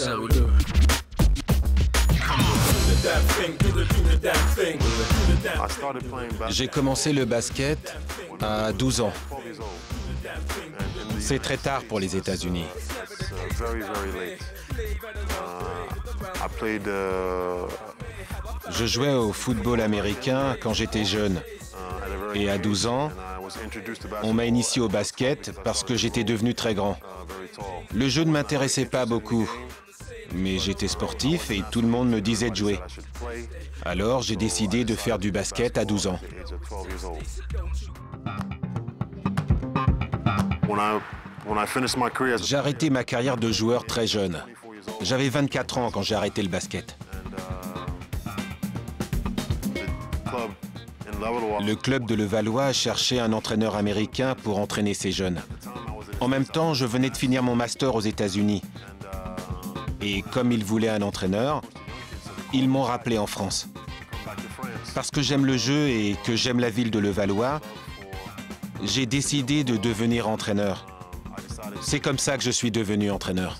how we do it. J'ai commencé le basket à 12 ans. C'est très tard pour les États-Unis. Je jouais au football américain quand j'étais jeune. Et à 12 ans, on m'a initié au basket parce que j'étais devenu très grand. Le jeu ne m'intéressait pas beaucoup, mais j'étais sportif et tout le monde me disait de jouer. Alors j'ai décidé de faire du basket à 12 ans. J'ai arrêté ma carrière de joueur très jeune. J'avais 24 ans quand j'ai arrêté le basket. Le club de Levallois cherchait un entraîneur américain pour entraîner ces jeunes. En même temps, je venais de finir mon master aux États-Unis. Et comme ils voulaient un entraîneur, ils m'ont rappelé en France. Parce que j'aime le jeu et que j'aime la ville de Levallois, j'ai décidé de devenir entraîneur. C'est comme ça que je suis devenu entraîneur.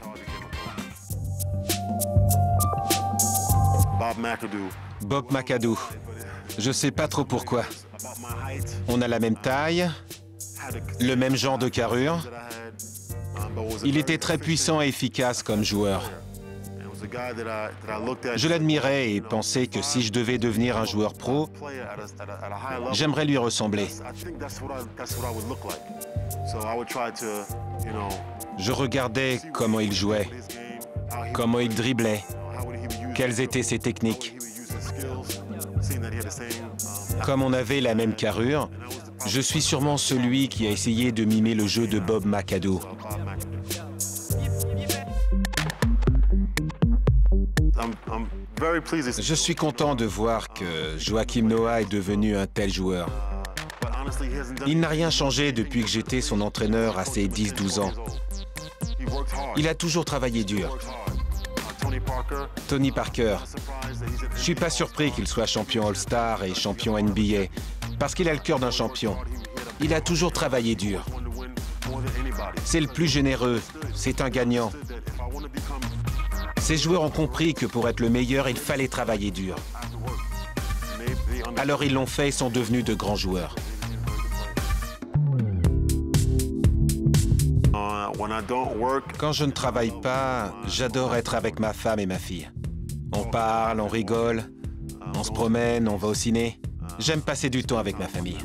Bob McAdoo. Je sais pas trop pourquoi. On a la même taille, le même genre de carrure. Il était très puissant et efficace comme joueur. Je l'admirais et pensais que si je devais devenir un joueur pro, j'aimerais lui ressembler. Je regardais comment il jouait, comment il driblait, quelles étaient ses techniques. Comme on avait la même carrure, je suis sûrement celui qui a essayé de mimer le jeu de Bob McAdoo. Je suis content de voir que Joakim Noah est devenu un tel joueur. Il n'a rien changé depuis que j'étais son entraîneur à ses 10-12 ans. Il a toujours travaillé dur. Tony Parker. Je suis pas surpris qu'il soit champion All-Star et champion NBA, parce qu'il a le cœur d'un champion. Il a toujours travaillé dur. C'est le plus généreux, c'est un gagnant. Ces joueurs ont compris que pour être le meilleur, il fallait travailler dur. Alors ils l'ont fait et sont devenus de grands joueurs. Quand je ne travaille pas, j'adore être avec ma femme et ma fille. On parle, on rigole, on se promène, on va au ciné. J'aime passer du temps avec ma famille.